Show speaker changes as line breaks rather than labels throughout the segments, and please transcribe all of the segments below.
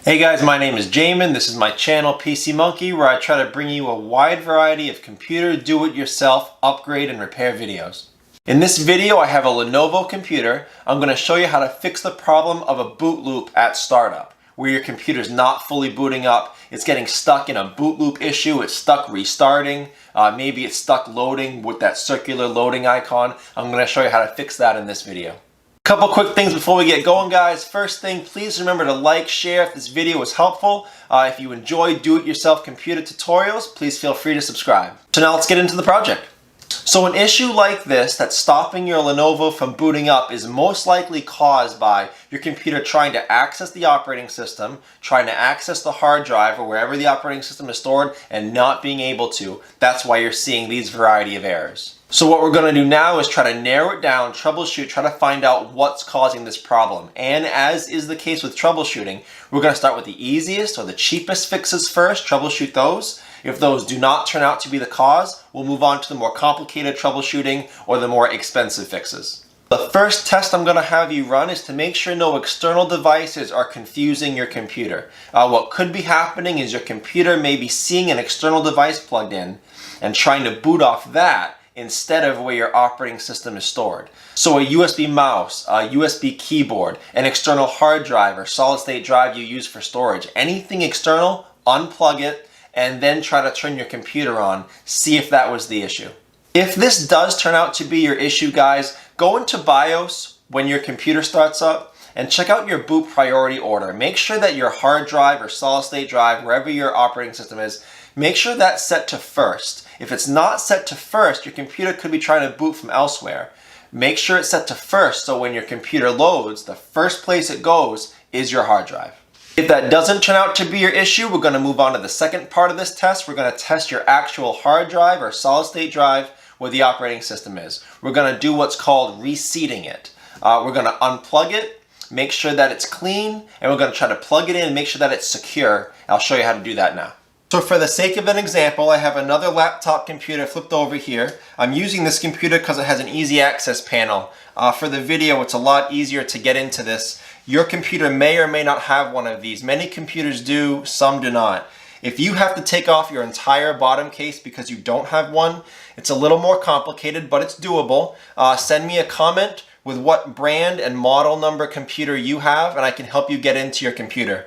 Hey guys, my name is Jamin. This is my channel PC Monkey, where I try to bring you a wide variety of computer do-it-yourself upgrade and repair videos. In this video I have a Lenovo computer. I'm going to show you how to fix the problem of a boot loop at startup, where your computer's not fully booting up. It's getting stuck in a boot loop issue. It's stuck restarting. Maybe it's stuck loading with that circular loading icon. I'm going to show you how to fix that in this video. Couple quick things before we get going, guys. First thing, please remember to like, share if this video was helpful. If you enjoy do-it-yourself computer tutorials, please feel free to subscribe. So now let's get into the project. So an issue like this that's stopping your Lenovo from booting up is most likely caused by your computer trying to access the operating system, trying to access the hard drive or wherever the operating system is stored and not being able to. That's why you're seeing these variety of errors. So what we're going to do now is try to narrow it down, troubleshoot, try to find out what's causing this problem. And as is the case with troubleshooting, we're going to start with the easiest or the cheapest fixes first, troubleshoot those. If those do not turn out to be the cause, we'll move on to the more complicated troubleshooting or the more expensive fixes. The first test I'm going to have you run is to make sure no external devices are confusing your computer. What could be happening is your computer may be seeing an external device plugged in and trying to boot off that instead of where your operating system is stored. So a USB mouse, a USB keyboard, an external hard drive or solid state drive you use for storage, anything external, unplug it and then try to turn your computer on, see if that was the issue. If this does turn out to be your issue, guys, go into BIOS when your computer starts up and check out your boot priority order. Make sure that your hard drive or solid state drive, wherever your operating system is, make sure that's set to first. If it's not set to first, your computer could be trying to boot from elsewhere. Make sure it's set to first so when your computer loads, the first place it goes is your hard drive. If that doesn't turn out to be your issue, we're going to move on to the second part of this test. We're going to test your actual hard drive or solid state drive where the operating system is. We're going to do what's called reseating it. We're going to unplug it, make sure that it's clean, and we're going to try to plug it in and make sure that it's secure. I'll show you how to do that now. So for the sake of an example, I have another laptop computer flipped over here. I'm using this computer because it has an easy access panel. For the video, it's a lot easier to get into this. Your computer may or may not have one of these. Many computers do, some do not. If you have to take off your entire bottom case because you don't have one, it's a little more complicated, but it's doable. Send me a comment with what brand and model number computer you have, and I can help you get into your computer.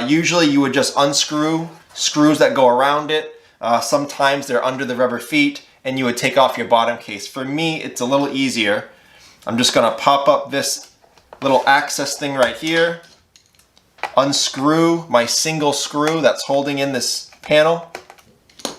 Usually you would just unscrew screws that go around it. Sometimes they're under the rubber feet, and you would take off your bottom case. For me, it's a little easier. I'm just going to pop up this little access thing right here, unscrew my single screw that's holding in this panel,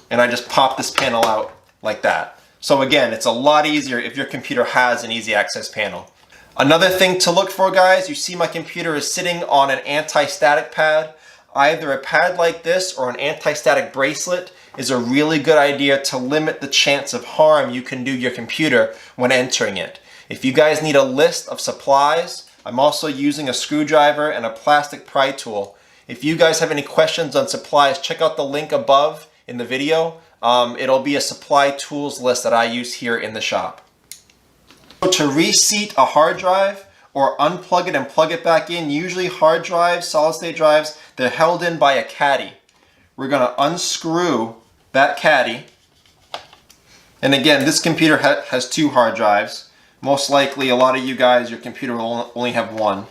and I just pop this panel out like that. So again, it's a lot easier if your computer has an easy access panel. Another thing to look for, guys, you see my computer is sitting on an anti-static pad. Either a pad like this or an anti-static bracelet is a really good idea to limit the chance of harm you can do your computer when entering it. If you guys need a list of supplies, I'm also using a screwdriver and a plastic pry tool. If you guys have any questions on supplies, check out the link above in the video. It'll be a supply tools list that I use here in the shop. So to reseat a hard drive or unplug it and plug it back in, usually hard drives, solid state drives, they're held in by a caddy. We're going to unscrew that caddy. And again, this computer has two hard drives. Most likely a lot of you guys, your computer will only have one.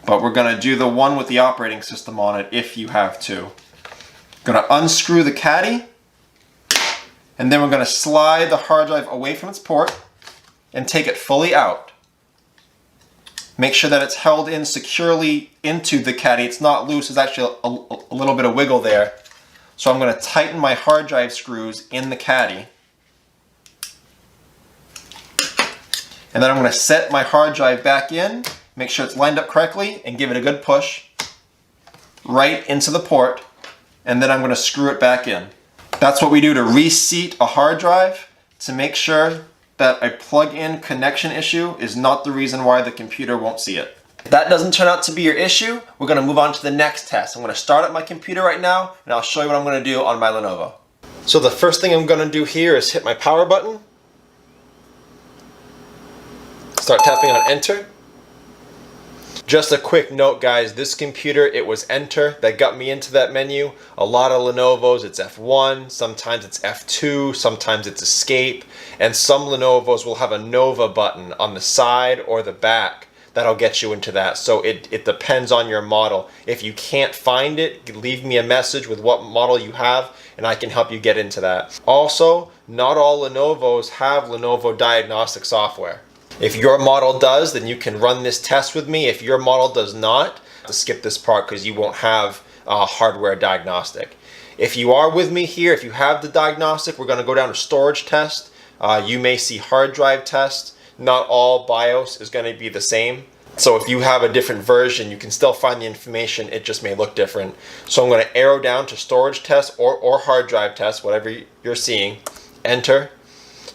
But we're going to do the one with the operating system on it if you have two. Going to unscrew the caddy. And then we're going to slide the hard drive away from its port and take it fully out. Make sure that it's held in securely into the caddy. It's not loose, there's actually a little bit of wiggle there. So I'm going to tighten my hard drive screws in the caddy. And then I'm going to set my hard drive back in, make sure it's lined up correctly, and give it a good push right into the port. And then I'm going to screw it back in. That's what we do to reseat a hard drive, to make sure that a plug-in connection issue is not the reason why the computer won't see it. If that doesn't turn out to be your issue, we're going to move on to the next test. I'm going to start up my computer right now, and I'll show you what I'm going to do on my Lenovo. So the first thing I'm going to do here is hit my power button. Start tapping on enter. Just a quick note, guys, this computer, it was Enter that got me into that menu. A lot of Lenovo's, it's F1, sometimes it's F2, sometimes it's Escape, and some Lenovo's will have a Nova button on the side or the back that'll get you into that. So it depends on your model. If you can't find it, leave me a message with what model you have and I can help you get into that. Also, not all Lenovo's have Lenovo diagnostic software. If your model does, then you can run this test with me. If your model does not, to skip this part because you won't have hardware diagnostic. If you are with me here, if you have the diagnostic, we're going to go down to storage test. You may see hard drive test. Not all BIOS is going to be the same. So if you have a different version, you can still find the information. It just may look different. So I'm going to arrow down to storage test or hard drive test, whatever you're seeing. Enter.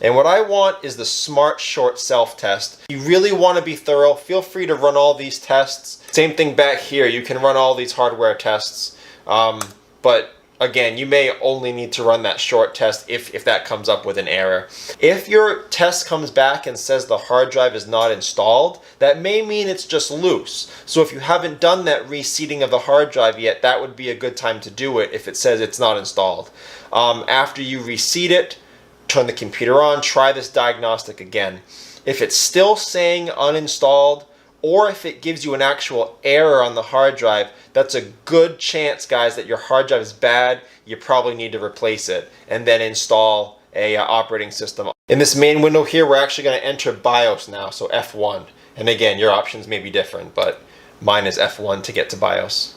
And what I want is the Smart Short Self Test. If you really want to be thorough, feel free to run all these tests. Same thing back here. You can run all these hardware tests. But again, you may only need to run that short test if that comes up with an error. If your test comes back and says the hard drive is not installed, that may mean it's just loose. So if you haven't done that reseating of the hard drive yet, that would be a good time to do it if it says it's not installed. After you reseat it, turn the computer on, try this diagnostic again. If it's still saying uninstalled, or if it gives you an actual error on the hard drive, that's a good chance, guys, that your hard drive is bad. You probably need to replace it and then install a operating system. In this main window here, we're actually going to enter BIOS now, so F1. And again, your options may be different, but mine is F1 to get to BIOS.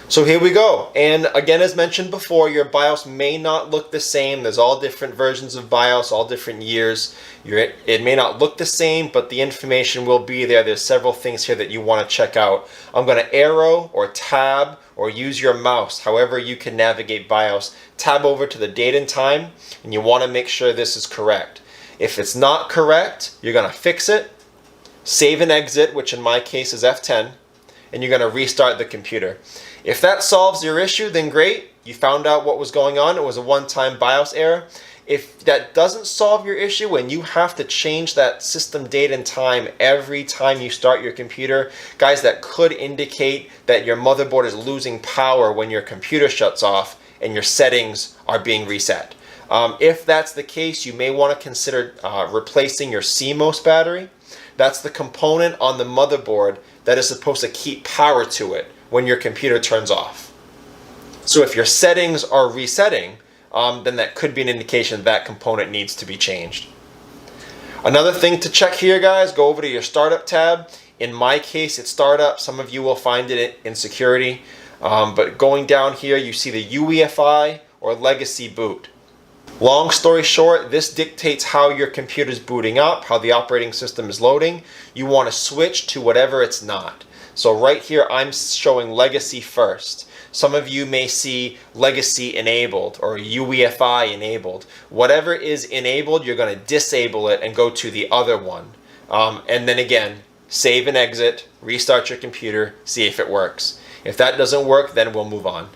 So here we go, and again, as mentioned before, your BIOS may not look the same. There's all different versions of BIOS, all different years. It may not look the same, but the information will be there. There's several things here that you want to check out. I'm going to arrow or tab or use your mouse, however you can navigate BIOS. Tab over to the date and time, and you want to make sure this is correct. If it's not correct, you're going to fix it, save and exit, which in my case is F10, and you're going to restart the computer. If that solves your issue, then great. You found out what was going on. It was a one-time BIOS error. If that doesn't solve your issue and you have to change that system date and time every time you start your computer, guys, that could indicate that your motherboard is losing power when your computer shuts off and your settings are being reset. If that's the case, you may want to consider replacing your CMOS battery. That's the component on the motherboard that is supposed to keep power to it when your computer turns off. So if your settings are resetting, then that could be an indication that component needs to be changed. Another thing to check here, guys, go over to your startup tab. In my case, it's startup. Some of you will find it in security. But going down here, you see the UEFI or legacy boot. Long story short, this dictates how your computer is booting up, how the operating system is loading. You want to switch to whatever it's not. So right here, I'm showing legacy first. Some of you may see legacy enabled or UEFI enabled. Whatever is enabled, you're going to disable it and go to the other one. And then again, save and exit, restart your computer, see if it works. If that doesn't work, then we'll move on.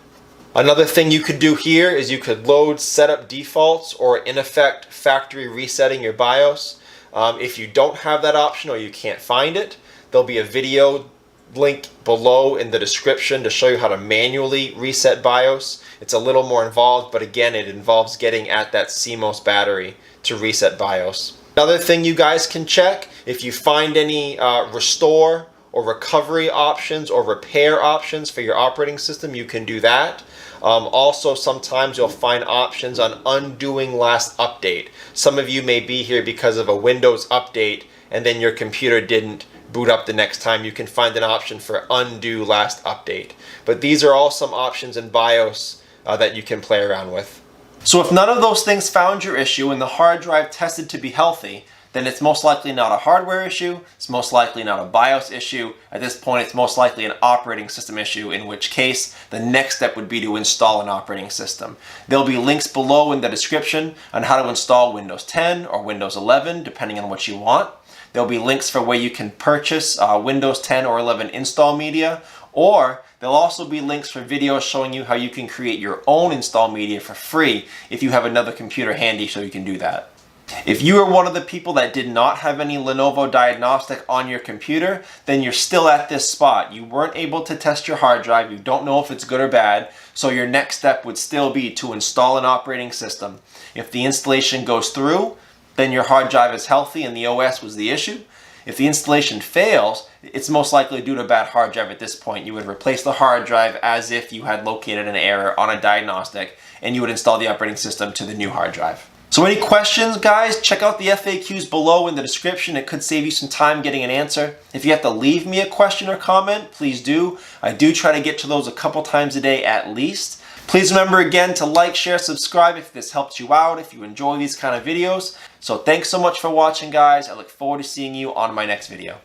Another thing you could do here is you could load setup defaults or in effect factory resetting your BIOS. If you don't have that option or you can't find it, there'll be a video link below in the description to show you how to manually reset BIOS. It's a little more involved, but again, it involves getting at that CMOS battery to reset BIOS. Another thing you guys can check, if you find any restore or recovery options or repair options for your operating system, you can do that. Also, sometimes you'll find options on undoing last update. Some of you may be here because of a Windows update and then your computer didn't boot up the next time. You can find an option for undo last update. But these are all some options in BIOS that you can play around with. So if none of those things found your issue and the hard drive tested to be healthy, then it's most likely not a hardware issue, it's most likely not a BIOS issue. At this point, it's most likely an operating system issue, in which case the next step would be to install an operating system. There'll be links below in the description on how to install Windows 10 or Windows 11, depending on what you want. There'll be links for where you can purchase Windows 10 or 11 install media, or there'll also be links for videos showing you how you can create your own install media for free if you have another computer handy so you can do that. If you are one of the people that did not have any Lenovo diagnostic on your computer, then you're still at this spot. You weren't able to test your hard drive. You don't know if it's good or bad. So your next step would still be to install an operating system. If the installation goes through, then your hard drive is healthy and the OS was the issue. If the installation fails, it's most likely due to a bad hard drive at this point. You would replace the hard drive as if you had located an error on a diagnostic, and you would install the operating system to the new hard drive. So any questions, guys? Check out the FAQs below in the description. It could save you some time getting an answer. If you have to leave me a question or comment, please do. I do try to get to those a couple times a day at least. Please remember again to like, share, subscribe if this helps you out, if you enjoy these kind of videos. So thanks so much for watching, guys. I look forward to seeing you on my next video.